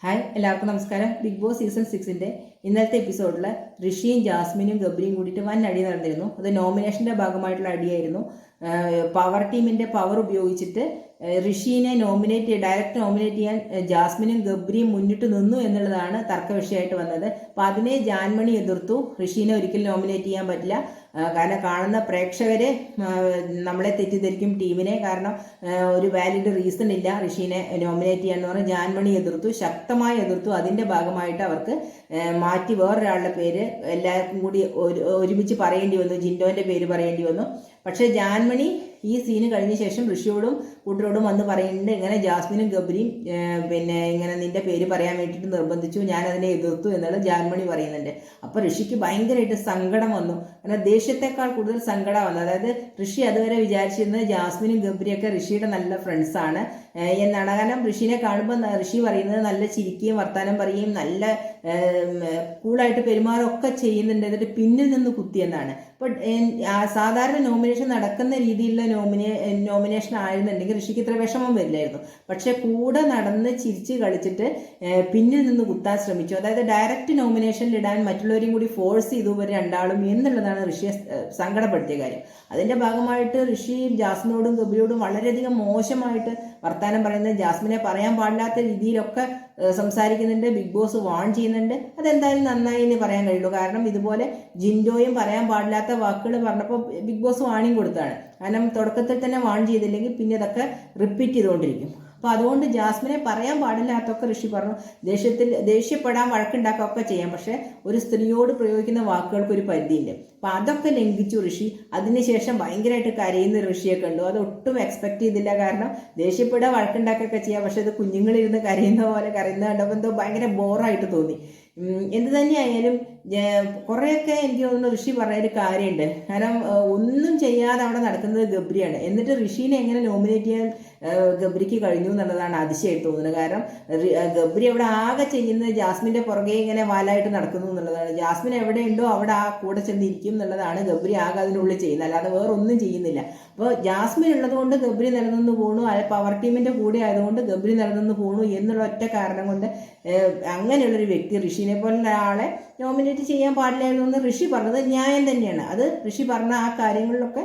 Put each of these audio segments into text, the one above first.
Hi, എല്ലാവർക്കും നമസ്കാരം. Big boss season 6 ഇന്നത്തെ എപ്പിസോഡിൽ ഋഷിയും ജാസ്മിനും ഗബ്രിയും കൂടിയിട്ട് വൻ അടി നടന്നിരുന്നു. അത് നോമിനേഷൻ്റെ ഭാഗമായിട്ടുള്ള അടിയായിരുന്നു. പവർ ടീമിൻ്റെ പവർ ഉപയോഗിച്ചിട്ട് ഋഷീനെ ഡയറക്റ്റ് നോമിനേറ്റ് ചെയ്യാൻ ജാസ്മിനും ഗബ്രിയും മുന്നിട്ട് നിന്നു എന്നുള്ളതാണ് തർക്ക വിഷയമായിട്ട് വന്നത്. അപ്പോൾ അതിനെ ജാൻമണി എതിർത്തു. ഋഷീനെ ഒരിക്കലും നോമിനേറ്റ് ചെയ്യാൻ പറ്റില്ല, കാരണം കാണുന്ന പ്രേക്ഷകരെ നമ്മളെ തെറ്റിദ്ധരിക്കും ടീമിനെ. കാരണം ഒരു വാലിഡ് റീസൺ ഇല്ല ഋഷീനെ നോമിനേറ്റ് ചെയ്യാന്ന് പറഞ്ഞ് ജാൻമണി എതിർത്തു, ശക്തമായി എതിർത്തു. അതിൻ്റെ ഭാഗമായിട്ട് അവർക്ക് മാറ്റി വേറൊരാളുടെ പേര് എല്ലാവർക്കും കൂടി ഒരുമിച്ച് പറയേണ്ടി വന്നു, ജിൻഡോൻ്റെ പേര് പറയേണ്ടി വന്നു. പക്ഷേ ജാൻമണി ഈ സീന് കഴിഞ്ഞ ശേഷം ഋഷിയോടും കൂട്ടരോടും വന്ന് പറയുന്നുണ്ട്, ഇങ്ങനെ ജാസ്മിനും ഗബ്രിയും ഇങ്ങനെ നിന്റെ പേര് പറയാൻ വേണ്ടിയിട്ട് നിർബന്ധിച്ചു, ഞാൻ അതിനെ എതിർത്തു എന്നുള്ളത് ജാൻമണി പറയുന്നുണ്ട്. അപ്പോൾ ഋഷിക്ക് ഭയങ്കരമായിട്ട് സങ്കടം വന്നു. കാരണം ദേഷ്യത്തെക്കാൾ കൂടുതൽ സങ്കടം വന്നു. അതായത് ഋഷി അതുവരെ വിചാരിച്ചിരുന്നത് ജാസ്മിനും ഗബ്രിയൊക്കെ ഋഷിയുടെ നല്ല ഫ്രണ്ട്സാണ് എന്നാണ്. കാരണം ഋഷിനെ കാണുമ്പോൾ ഋഷി പറയുന്നത് നല്ല ചിരിക്കുകയും വർത്താനം പറയുകയും നല്ല കൂളായിട്ട് പെരുമാറുകയൊക്കെ ചെയ്യുന്നുണ്ട്, എന്നിട്ട് പിന്നിൽ നിന്ന് കുത്തിയെന്നാണ്. അപ്പോൾ സാധാരണ നോമിനേഷൻ നടക്കുന്ന രീതിയിലുള്ള നോമിനേഷൻ ആയിരുന്നുണ്ടെങ്കിൽ ഋഷിക്ക് ഇത്ര വിഷമം വരില്ലായിരുന്നു. പക്ഷെ കൂടെ നടന്ന് ചിരിച്ച് കളിച്ചിട്ട് പിന്നിൽ നിന്ന് കുത്താൻ ശ്രമിച്ചു. അതായത് ഡയറക്റ്റ് നോമിനേഷനിൽ ഇടാൻ മറ്റുള്ളവരെയും കൂടി ഫോഴ്സ് ചെയ്തു ഇവർ രണ്ടാളും എന്നുള്ളതാണ് ഋഷിയെ സങ്കടപ്പെടുത്തിയ കാര്യം. അതിൻ്റെ ഭാഗമായിട്ട് ഋഷി ജാസ്മിനോടും ഗബ്രിയോടും വളരെയധികം മോശമായിട്ട് വർത്താനം പറയുന്നത്, ജാസ്മിനെ പറയാൻ പാടില്ലാത്ത രീതിയിലൊക്കെ സംസാരിക്കുന്നുണ്ട്. ബിഗ് ബോസ് വാൺ ചെയ്യുന്നുണ്ട്. അതെന്തായാലും നന്നായി എന്ന് പറയാൻ കഴിയുള്ളൂ. കാരണം ഇതുപോലെ ജിൻഡോയും പറയാൻ പാടില്ലാത്ത വാക്കുകൾ പറഞ്ഞപ്പോൾ ബിഗ് ബോസ് വാണിംഗ് കൊടുത്താണ്. കാരണം തുടക്കത്തിൽ തന്നെ വാൺ ചെയ്തില്ലെങ്കിൽ പിന്നെ ഇതൊക്കെ റിപ്പീറ്റ് ചെയ്തുകൊണ്ടിരിക്കും. അപ്പോൾ അതുകൊണ്ട് ജാസ്മിനെ പറയാൻ പാടില്ലാത്തൊക്കെ ഋഷി പറഞ്ഞു. ദേഷ്യപ്പെടാൻ വഴക്കുണ്ടാക്കുകയൊക്കെ ചെയ്യാം, പക്ഷേ ഒരു സ്ത്രീയോട് പ്രയോഗിക്കുന്ന വാക്കുകൾക്ക് ഒരു പരിധിയുണ്ട്. അപ്പം അതൊക്കെ ലംഘിച്ചു ഋഷി. അതിനുശേഷം ഭയങ്കരമായിട്ട് കരയുന്ന ഋഷിയെ കണ്ടു. അത് ഒട്ടും എക്സ്പെക്ട് ചെയ്തില്ല. കാരണം ദേഷ്യപ്പെടുക വഴക്കുണ്ടാക്കുകയൊക്കെ ചെയ്യാം, പക്ഷെ അത് കുഞ്ഞുങ്ങളിരുന്ന് കരയുന്ന പോലെ കരയുന്ന കണ്ടപ്പോൾ എന്തോ ഭയങ്കര ബോറായിട്ട് തോന്നി. എന്ത് തന്നെയായാലും കുറേയൊക്കെ എനിക്ക് തോന്നുന്നു ഋഷി പറയുന്നൊരു കാര്യമുണ്ട്. കാരണം ഒന്നും ചെയ്യാതെ അവിടെ നടക്കുന്നത് ഗബ്രിയാണ്. എന്നിട്ട് ഋഷീനെ എങ്ങനെ നോമിനേറ്റ് ചെയ്യാൻ ഗബ്രിക്ക് കഴിഞ്ഞു എന്നുള്ളതാണ് അതിശയമായിട്ട് തോന്നുന്നത്. കാരണം ഗബ്രി അവിടെ ആകെ ചെയ്യുന്നത് ജാസ്മിൻ്റെ പുറകെ ഇങ്ങനെ വാലായിട്ട് നടക്കുന്നു എന്നുള്ളതാണ്. ജാസ്മിൻ എവിടെയുണ്ടോ അവിടെ ആ കൂടെ ചെന്നിരിക്കും എന്നുള്ളതാണ് ഗബ്രി ആകെ അതിനുള്ളിൽ ചെയ്യുന്നത്, അല്ലാതെ വേറെ ഒന്നും ചെയ്യുന്നില്ല. അപ്പോൾ ജാസ്മിൻ ഉള്ളത് കൊണ്ട് ഗബ്രി നിലനിന്ന് പോണു, പവർ ടീമിൻ്റെ കൂടെ ആയതുകൊണ്ട് ഗബ്രി നിലനിന്ന് പോണു എന്നുള്ള ഒറ്റ കാരണം കൊണ്ട് അങ്ങനെയുള്ളൊരു വ്യക്തി ഋഷിനെ പോലുള്ള ആളെ നോമിനേറ്റ് ചെയ്യാൻ പാടില്ലായിരുന്നു എന്ന് ഋഷി പറഞ്ഞത് ന്യായം തന്നെയാണ്. അത് ഋഷി പറഞ്ഞ ആ കാര്യങ്ങളിലൊക്കെ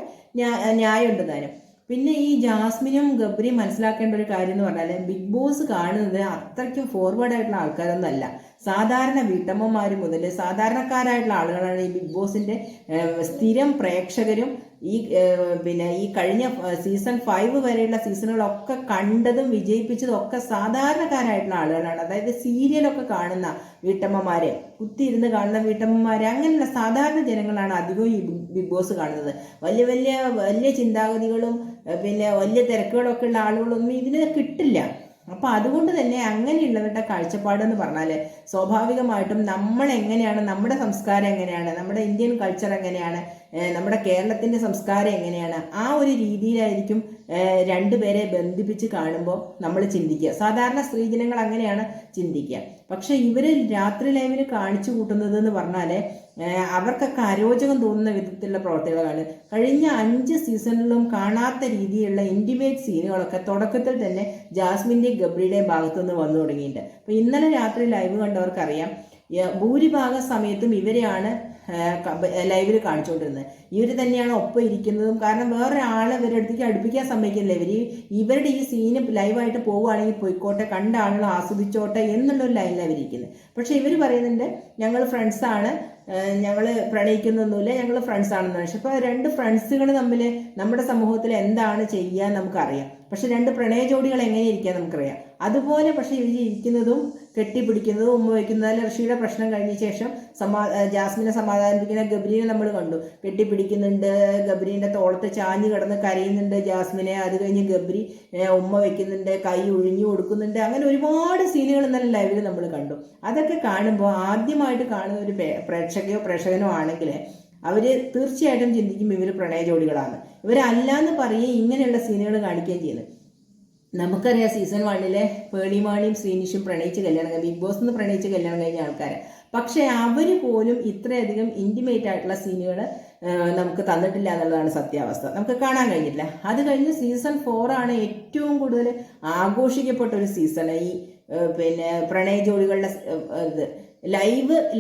ന്യായമുണ്ട് താനും. പിന്നെ ഈ ജാസ്മിനും ഗബ്രിയും മനസ്സിലാക്കേണ്ട ഒരു കാര്യം എന്ന് പറഞ്ഞാൽ, ബിഗ് ബോസ് കാണുന്നത് അത്രയ്ക്കും ഫോർവേഡ് ആയിട്ടുള്ള ആൾക്കാരൊന്നും അല്ല. സാധാരണ വീട്ടമ്മമാർ മുതൽ സാധാരണക്കാരായിട്ടുള്ള ആളുകളാണ് ഈ ബിഗ് ബോസിൻ്റെ സ്ഥിരം പ്രേക്ഷകരും. ഈ കഴിഞ്ഞ സീസൺ 5 വരെയുള്ള സീസണുകളൊക്കെ കണ്ടതും വിജയിപ്പിച്ചതും ഒക്കെ സാധാരണക്കാരായിട്ടുള്ള ആളുകളാണ്. അതായത് സീരിയലൊക്കെ കാണുന്ന വീട്ടമ്മമാരെ, കുത്തിയിരുന്ന് കാണുന്ന വീട്ടമ്മമാരെ, അങ്ങനെയുള്ള സാധാരണ ജനങ്ങളാണ് അധികവും ഈ ബിഗ് ബോസ് കാണുന്നത്. വലിയ വലിയ വലിയ ചിന്താഗതികളും വലിയ തിരക്കുകളൊക്കെ ഉള്ള ആളുകളൊന്നും ഇതിന് കിട്ടില്ല. അപ്പം അതുകൊണ്ട് തന്നെ അങ്ങനെയുള്ളവരുടെ കാഴ്ചപ്പാടെന്ന് പറഞ്ഞാൽ സ്വാഭാവികമായിട്ടും നമ്മൾ എങ്ങനെയാണ്, നമ്മുടെ സംസ്കാരം എങ്ങനെയാണ്, നമ്മുടെ ഇന്ത്യൻ കൾച്ചർ എങ്ങനെയാണ്, നമ്മുടെ കേരളത്തിൻ്റെ സംസ്കാരം എങ്ങനെയാണ്, ആ ഒരു രീതിയിലായിരിക്കും രണ്ടുപേരെ ബന്ധിപ്പിച്ച് കാണുമ്പോൾ നമ്മൾ ചിന്തിക്കുക. സാധാരണ സ്ത്രീജനങ്ങൾ അങ്ങനെയാണ് ചിന്തിക്കുക. പക്ഷെ ഇവർ രാത്രി ലൈവിൽ കാണിച്ചു കൂട്ടുന്നത് എന്ന് പറഞ്ഞാൽ അവർക്കൊക്കെ അരോചകം തോന്നുന്ന വിധത്തിലുള്ള പ്രവർത്തികളാണ്. കഴിഞ്ഞ 5 സീസണിലും കാണാത്ത രീതിയിലുള്ള ഇൻറ്റിമേറ്റ് സീനുകളൊക്കെ തുടക്കത്തിൽ തന്നെ ജാസ്മിൻ്റെയും ഗബ്രിയുടെയും ഭാഗത്തുനിന്ന് വന്നു തുടങ്ങിയിട്ടുണ്ട്. അപ്പോൾ ഇന്നലെ രാത്രി ലൈവ് കണ്ടവർക്കറിയാം, ഭൂരിഭാഗം സമയത്തും ഇവരെയാണ് ലൈവിൽ കാണിച്ചുകൊണ്ടിരുന്നത്. ഇവർ തന്നെയാണ് ഒപ്പം ഇരിക്കുന്നതും. കാരണം വേറെ ആളെ ഇവരുടെ അടുത്തേക്ക് അടുപ്പിക്കാൻ സമ്മതിക്കില്ല. ഇവരുടെ ഈ സീന് ലൈവായിട്ട് പോവുകയാണെങ്കിൽ പോയിക്കോട്ടെ, കണ്ട ആളുകൾ ആസ്വദിച്ചോട്ടെ എന്നുള്ളൊരു ലൈനിലാണ് ഇവരിക്കുന്നത്. പക്ഷെ ഇവർ പറയുന്നുണ്ട് ഞങ്ങൾ ഫ്രണ്ട്സാണ്, ഞങ്ങൾ പ്രണയിക്കുന്നൊന്നുമില്ല, ഞങ്ങൾ ഫ്രണ്ട്സാണെന്ന്. പക്ഷെ ഇപ്പോൾ 2 ഫ്രണ്ട്സുകൾ തമ്മിൽ നമ്മുടെ സമൂഹത്തിൽ എന്താണ് ചെയ്യാൻ നമുക്കറിയാം. പക്ഷെ 2 പ്രണയ ജോഡികൾ എങ്ങനെ ഇരിക്കാൻ നമുക്കറിയാം. അതുപോലെ പക്ഷെ ഇവർ ഇരിക്കുന്നതും കെട്ടിപ്പിടിക്കുന്നതും ഉമ്മ വയ്ക്കുന്നതും ഋഷിയുടെ പ്രശ്നം കഴിഞ്ഞ ശേഷം ജാസ്മിനെ സമാധാനിപ്പിക്കുന്ന ഗബ്രീനെ നമ്മൾ കണ്ടു. കെട്ടിപ്പിടിക്കുന്നുണ്ട്, ഗബ്രീൻ്റെ തോളത്ത് ചാഞ്ഞ് കിടന്ന് കരയുന്നുണ്ട് ജാസ്മിനെ. അത് കഴിഞ്ഞ് ഗബ്രി ഉമ്മ വയ്ക്കുന്നുണ്ട്, കൈ ഒഴിഞ്ഞു കൊടുക്കുന്നുണ്ട്. അങ്ങനെ ഒരുപാട് സീനുകൾ ഇന്നലെ ലൈവിൽ നമ്മൾ കണ്ടു. അതൊക്കെ കാണുമ്പോൾ ആദ്യമായിട്ട് കാണുന്ന ഒരു പ്രേക്ഷകനോ ആണെങ്കിൽ അവർ തീർച്ചയായിട്ടും ചിന്തിക്കും ഇവർ പ്രണയ ജോഡികളാണ്. ഇവരല്ലാന്ന് പറയുകയും ഇങ്ങനെയുള്ള സീനുകൾ കാണിക്കുകയും ചെയ്യുന്നത്. നമുക്കറിയാം സീസൺ 1 പേളിമാണിയും ശ്രീനിഷും പ്രണയിച്ച് കല്യാണം ബിഗ് ബോസ് നിന്ന് പ്രണയിച്ച് കല്യാണം കഴിഞ്ഞ ആൾക്കാരെ. പക്ഷേ അവർ പോലും ഇത്രയധികം ഇൻറ്റിമേറ്റ് ആയിട്ടുള്ള സീനുകൾ നമുക്ക് തന്നിട്ടില്ല എന്നുള്ളതാണ് സത്യാവസ്ഥ. നമുക്ക് കാണാൻ കഴിഞ്ഞിട്ടില്ല. അത് കഴിഞ്ഞ് സീസൺ 4 ആണ് ഏറ്റവും കൂടുതൽ ആഘോഷിക്കപ്പെട്ട ഒരു സീസൺ. ഈ പിന്നെ പ്രണയ ജോഡികളുടെ ഇത്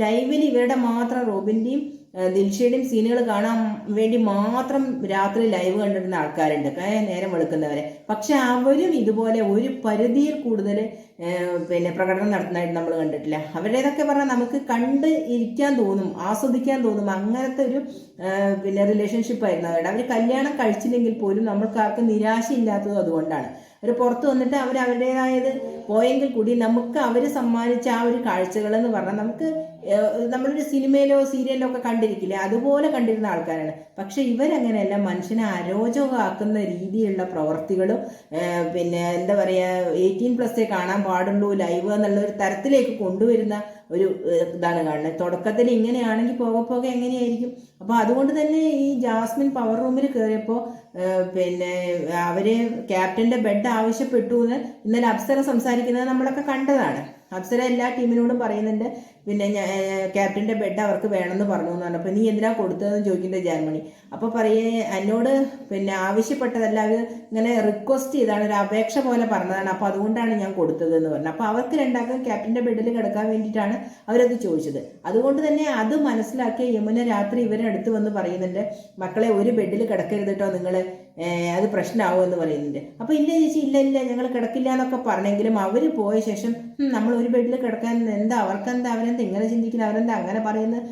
ലൈവിൽ ഇവരുടെ മാത്രം റോബിൻ്റെയും ദിൽഷയുടെയും സീനുകൾ കാണാൻ വേണ്ടി മാത്രം രാത്രി ലൈവ് കണ്ടിരുന്ന ആൾക്കാരുണ്ട്, നേരം വെളുക്കുന്നവരെ. പക്ഷെ അവരും ഇതുപോലെ ഒരു പരിധിയിൽ കൂടുതൽ പിന്നെ പ്രകടനം നടത്തുന്നതായിട്ട് നമ്മൾ കണ്ടിട്ടില്ല. അവരുടേതൊക്കെ പറഞ്ഞാൽ നമുക്ക് കണ്ട് ഇരിക്കാൻ തോന്നും, ആസ്വദിക്കാൻ തോന്നും, അങ്ങനത്തെ ഒരു പിന്നെ റിലേഷൻഷിപ്പ് ആയിരുന്നു അവരുടെ. അവർ കല്യാണം കഴിച്ചില്ലെങ്കിൽ പോലും നമ്മൾക്ക് ആർക്കും നിരാശയില്ലാത്തതും അതുകൊണ്ടാണ്. അവർ പുറത്ത് വന്നിട്ട് അവരുടേതായത് പോയെങ്കിൽ കൂടി നമുക്ക് അവർ സമ്മാനിച്ച ആ ഒരു കാഴ്ചകൾ എന്ന് പറഞ്ഞാൽ നമുക്ക് നമ്മളൊരു സിനിമയിലോ സീരിയലിലോ ഒക്കെ കണ്ടിരിക്കില്ലേ, അതുപോലെ കണ്ടിരുന്ന ആൾക്കാരാണ്. പക്ഷെ ഇവരങ്ങനെയല്ല, മനുഷ്യനെ അരോചകമാക്കുന്ന രീതിയിലുള്ള പ്രവർത്തികളും പിന്നെ എന്താ പറയുക 18+ കാണാൻ പാടുള്ളൂ ലൈവ് എന്നുള്ള ഒരു തരത്തിലേക്ക് കൊണ്ടുവരുന്ന ഒരു ഇതാണ് കാണുന്നത്. തുടക്കത്തിൽ ഇങ്ങനെയാണെങ്കിൽ പോകെ പോകെ എങ്ങനെയായിരിക്കും. അപ്പോൾ അതുകൊണ്ട് തന്നെ ഈ ജാസ്മിൻ പവർ റൂമിൽ കയറിയപ്പോൾ പിന്നെ അവര് ക്യാപ്റ്റന്റെ ബെഡ് ആവശ്യപ്പെട്ടു എന്ന് ഇന്നലെ അപ്സര സംസാരിക്കുന്നത് നമ്മളൊക്കെ കണ്ടതാണ്. അപ്സര എല്ലാ ടീമിനോടും പറയുന്നുണ്ട് പിന്നെ ക്യാപ്റ്റന്റെ ബെഡ് അവർക്ക് വേണമെന്ന് പറഞ്ഞു എന്ന് പറഞ്ഞപ്പോൾ നീ എന്തിനാ കൊടുത്തതെന്ന് ചോദിക്കുന്നത് ജാൻമണി. അപ്പോൾ പറയേ എന്നോട് പിന്നെ ആവശ്യപ്പെട്ടതല്ല, അത് ഇങ്ങനെ റിക്വസ്റ്റ് ചെയ്താണ്, ഒരു അപേക്ഷ പോലെ പറഞ്ഞതാണ്, അപ്പോൾ അതുകൊണ്ടാണ് ഞാൻ കൊടുത്തത് എന്ന് പറഞ്ഞു. അപ്പോൾ അവർക്ക് രണ്ടാൾക്കും ക്യാപ്റ്റന്റെ ബെഡിൽ കിടക്കാൻ വേണ്ടിയിട്ടാണ് അവരത് ചോദിച്ചത്. അതുകൊണ്ട് തന്നെ അത് മനസ്സിലാക്കിയ യമുന രാത്രി ഇവരുടെ അടുത്ത് വന്ന് പറയുന്നുണ്ട്, മക്കളെ ഒരു ബെഡിൽ കിടക്കരുത് കേട്ടോ നിങ്ങൾ, അത് പ്രശ്നമാവും എന്ന് പറയുന്നുണ്ട്. അപ്പോൾ ഇല്ല ചേച്ചി, ഇല്ല ഞങ്ങൾ കിടക്കില്ല എന്നൊക്കെ പറഞ്ഞെങ്കിലും അവർ പോയ ശേഷം നമ്മൾ ഒരു ബെഡിൽ കിടക്കാൻ എന്താ അവർക്കെന്താ, അവരെന്താ ഇങ്ങനെ ചിന്തിക്കുന്നത്, അവരെന്താ അങ്ങനെ പറയുന്നത്,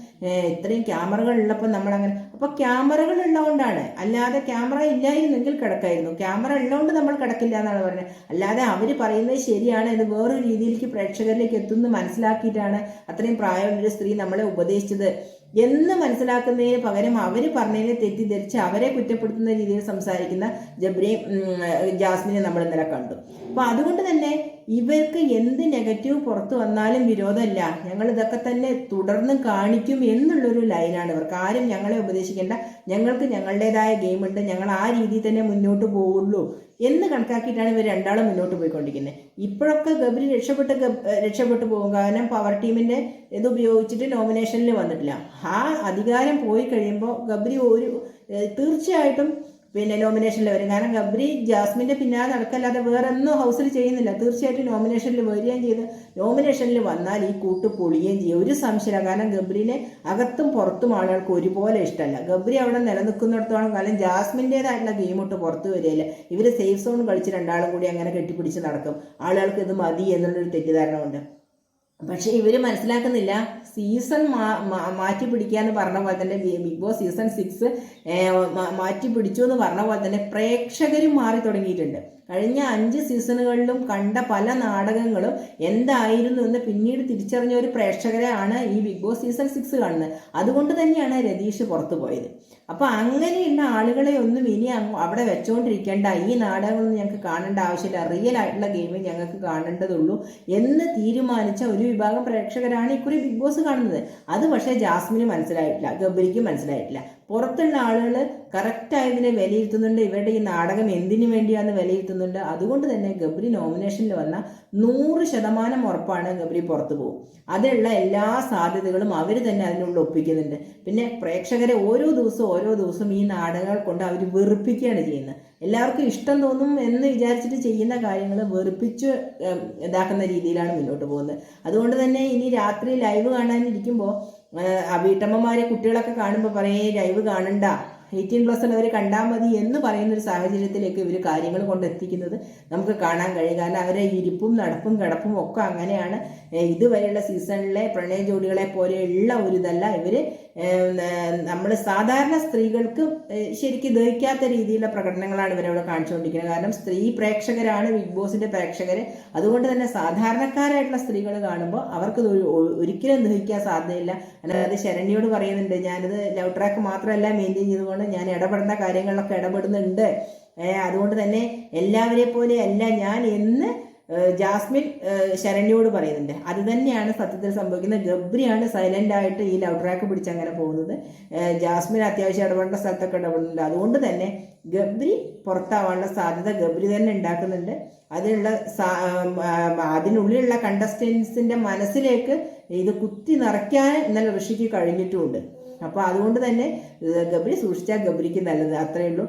ഇത്രയും ക്യാമറകൾ ഉള്ളപ്പോൾ നമ്മളങ്ങനെ. അപ്പോൾ ക്യാമറകൾ ഉള്ളതുകൊണ്ടാണ്, അല്ലാതെ ക്യാമറ ഇല്ലായിരുന്നെങ്കിൽ കിടക്കായിരുന്നു. ക്യാമറ ഉള്ളതുകൊണ്ട് നമ്മൾ കിടക്കില്ല എന്നാണ് പറയുന്നത്. അല്ലാതെ അവർ പറയുന്നത് ശരിയാണ്, ഇത് വേറൊരു രീതിയിലേക്ക് പ്രേക്ഷകരിലേക്ക് എത്തുന്നു മനസ്സിലാക്കിയിട്ടാണ് അത്രയും പ്രായമുള്ളൊരു സ്ത്രീ നമ്മളെ ഉപദേശിച്ചത് എന്ന് മനസ്സിലാക്കുന്നതിന് പകരം അവർ പറഞ്ഞതിനെ തെറ്റിദ്ധരിച്ച് അവരെ കുറ്റപ്പെടുത്തുന്ന രീതിയിൽ സംസാരിക്കുന്ന ജബ്രിയും ജാസ്മിനെ നമ്മൾ ഇന്നലെ കണ്ടു. അപ്പോൾ അതുകൊണ്ട് തന്നെ ഇവർക്ക് എന്ത് നെഗറ്റീവ് പുറത്തു വന്നാലും വിരോധമല്ല, ഞങ്ങൾ ഇതൊക്കെ തന്നെ തുടർന്ന് കാണിക്കും എന്നുള്ളൊരു ലൈനാണ് ഇവർക്ക്. ആരും ഞങ്ങളെ ഉപദേശിക്കേണ്ട, ഞങ്ങൾക്ക് ഞങ്ങളുടേതായ ഗെയിമുണ്ട്, ഞങ്ങൾ ആ രീതിയിൽ തന്നെ മുന്നോട്ട് പോവുള്ളൂ എന്ന് കണക്കാക്കിയിട്ടാണ് ഇവർ രണ്ടാളും മുന്നോട്ട് പോയിക്കൊണ്ടിരിക്കുന്നത്. ഇപ്പോഴൊക്കെ ഗബ്രി രക്ഷപ്പെട്ടു പോകും, കാരണം പവർ ടീമിൻ്റെ ഇത് ഉപയോഗിച്ചിട്ട് നോമിനേഷനിൽ വന്നിട്ടില്ല. ആ അധികാരം പോയി കഴിയുമ്പോൾ ഗബ്രി തീർച്ചയായിട്ടും പിന്നെ നോമിനേഷനിൽ വരും. കാരണം ഗബ്രി ജാസ്മിൻ്റെ പിന്നാലെ നടക്കല്ലാതെ വേറെ ഒന്നും ഹൗസിൽ ചെയ്യുന്നില്ല. തീർച്ചയായിട്ടും നോമിനേഷനിൽ വരികയും ചെയ്ത് നോമിനേഷനിൽ വന്നാൽ ഈ കൂട്ട് പൊളിയുകയും ചെയ്യും, ഒരു സംശയമില്ല. കാരണം ഗബ്രിനെ അകത്തും പുറത്തും ആളുകൾക്ക് ഒരുപോലെ ഇഷ്ടമല്ല. ഗബ്രി അവിടെ നിലനിൽക്കുന്നിടത്തോളം കാലം ജാസ്മിൻ്റേതായിട്ടുള്ള ഗെയിമൊട്ട് പുറത്തു വരികയില്ല. ഇവർ സേഫ് സോൺ കളിച്ച് രണ്ടാളും കൂടി അങ്ങനെ കെട്ടിപ്പിടിച്ച് നടക്കും. ആളുകൾക്ക് ഇത് മതി എന്നുള്ളൊരു തെറ്റിദ്ധാരണ ഉണ്ട്. പക്ഷെ ഇവർ മനസ്സിലാക്കുന്നില്ല, സീസൺ മാറ്റി പിടിക്കുക എന്ന് പറഞ്ഞ പോലെ തന്നെ ബിഗ് ബോസ് സീസൺ 6 മാറ്റി പിടിച്ചു എന്ന് പറഞ്ഞ പോലെ തന്നെ പ്രേക്ഷകരും മാറി തുടങ്ങിയിട്ടുണ്ട്. കഴിഞ്ഞ 5 സീസണുകളിലും കണ്ട പല നാടകങ്ങളും എന്തായിരുന്നു എന്ന് പിന്നീട് തിരിച്ചറിഞ്ഞ ഒരു പ്രേക്ഷകരെയാണ് ഈ ബിഗ് ബോസ് സീസൺ 6 കാണുന്നത്. അതുകൊണ്ട് തന്നെയാണ് രതീഷ് പുറത്തു പോയത്. അപ്പോൾ അങ്ങനെയുള്ള ആളുകളെ ഒന്നും ഇനി അവിടെ വെച്ചുകൊണ്ടിരിക്കേണ്ട, ഈ നാടകങ്ങളൊന്നും ഞങ്ങൾക്ക് കാണേണ്ട ആവശ്യമില്ല, റിയൽ ആയിട്ടുള്ള ഗെയിം ഞങ്ങൾക്ക് കാണേണ്ടതുള്ളൂ എന്ന് തീരുമാനിച്ച ഒരു വിഭാഗം പ്രേക്ഷകരാണ് ഇക്കുറി ബിഗ് ബോസ് കാണുന്നത്. അത് പക്ഷേ ജാസ്മിന് മനസ്സിലായിട്ടില്ല, ഗബ്രിക്ക് മനസ്സിലായിട്ടില്ല. പുറത്തുള്ള ആളുകൾ കറക്റ്റായതിനെ വിലയിരുത്തുന്നുണ്ട്, ഇവരുടെ ഈ നാടകം എന്തിനു വേണ്ടിയാണെന്ന് വിലയിരുത്തുന്നുണ്ട്. അതുകൊണ്ട് തന്നെ ഗബ്രി നോമിനേഷനിൽ വന്ന 100% ഉറപ്പാണ് ഗബ്രി പുറത്തു പോകും. അതിനുള്ള എല്ലാ സാധ്യതകളും അവർ തന്നെ അതിനുള്ള ഒപ്പിക്കുന്നുണ്ട്. പിന്നെ പ്രേക്ഷകരെ ഓരോ ദിവസവും ഈ നാടകങ്ങൾ കൊണ്ട് അവർ വെറുപ്പിക്കുകയാണ് ചെയ്യുന്നത്. എല്ലാവർക്കും ഇഷ്ടം തോന്നും എന്ന് വിചാരിച്ചിട്ട് ചെയ്യുന്ന കാര്യങ്ങൾ വെറുപ്പിച്ച് ഇതാക്കുന്ന രീതിയിലാണ് മുന്നോട്ട് പോകുന്നത്. അതുകൊണ്ട് തന്നെ ഇനി രാത്രി ലൈവ് കാണാനിരിക്കുമ്പോൾ വീട്ടമ്മമാരെ കുട്ടികളൊക്കെ കാണുമ്പോൾ പറയേ ലൈവ് കാണണ്ട, 18+ ഉള്ളവർ കണ്ടാൽ മതി എന്ന് പറയുന്നൊരു സാഹചര്യത്തിലേക്ക് ഇവർ കാര്യങ്ങൾ കൊണ്ടെത്തിക്കുന്നത് നമുക്ക് കാണാൻ കഴിയും. കാരണം അവരെ ഇരിപ്പും നടപ്പും കിടപ്പും ഒക്കെ അങ്ങനെയാണ്. ഇതുവരെയുള്ള സീസണിലെ പ്രണയ ജോഡികളെ പോലെയുള്ള ഒരു ഇതല്ല ഇവർ. നമ്മൾ സാധാരണ സ്ത്രീകൾക്ക് ശരിക്കും ദഹിക്കാത്ത രീതിയിലുള്ള പ്രകടനങ്ങളാണ് ഇവരവിടെ കാണിച്ചുകൊണ്ടിരിക്കുന്നത്. കാരണം സ്ത്രീ പ്രേക്ഷകരാണ് ബിഗ് ബോസിൻ്റെ പ്രേക്ഷകർ. അതുകൊണ്ട് തന്നെ സാധാരണക്കാരായിട്ടുള്ള സ്ത്രീകൾ കാണുമ്പോൾ അവർക്ക് ഒരിക്കലും ദഹിക്കാൻ സാധ്യതയില്ല. അതായത് ശരണ്യോട് പറയുന്നുണ്ട്, ഞാനിത് ലവ് ട്രാക്ക് മാത്രമല്ല മെയിൻറ്റെയിൻ ചെയ്തുകൊണ്ട് ഞാൻ ഇടപെടുന്ന കാര്യങ്ങളിലൊക്കെ ഇടപെടുന്നുണ്ട്, അതുകൊണ്ട് തന്നെ എല്ലാവരെ പോലെ അല്ല ഞാൻ എന്ന് ജാസ്മിൻ ശരണ്യോട് പറയുന്നുണ്ട്. അത് തന്നെയാണ് സത്യത്തിൽ സംഭവിക്കുന്നത്. ഗബ്രിയാണ് സൈലന്റ് ആയിട്ട് ഈ ലവ് ട്രാക്ക് പിടിച്ച് അങ്ങനെ പോകുന്നത്. ജാസ്മിൻ അത്യാവശ്യം ഇടപെടേണ്ട സ്ഥലത്തൊക്കെ ഇടപെടുന്നുണ്ട്. അതുകൊണ്ട് തന്നെ ഗബ്രി പുറത്താവാനുള്ള സാധ്യത ഗബ്രി തന്നെ ഉണ്ടാക്കുന്നുണ്ട്. അതിനുള്ളിലുള്ള കണ്ടസ്റ്റൻസിന്റെ മനസ്സിലേക്ക് ഇത് കുത്തി നിറയ്ക്കാൻ ഇന്നലെ ഋഷിക്ക് കഴിഞ്ഞിട്ടുമുണ്ട്. അപ്പോൾ അതുകൊണ്ട് തന്നെ ഗബ്രി സൂക്ഷിച്ചാൽ ഗബ്രിക്ക് നല്ലത്, അത്രയേ ഉള്ളൂ.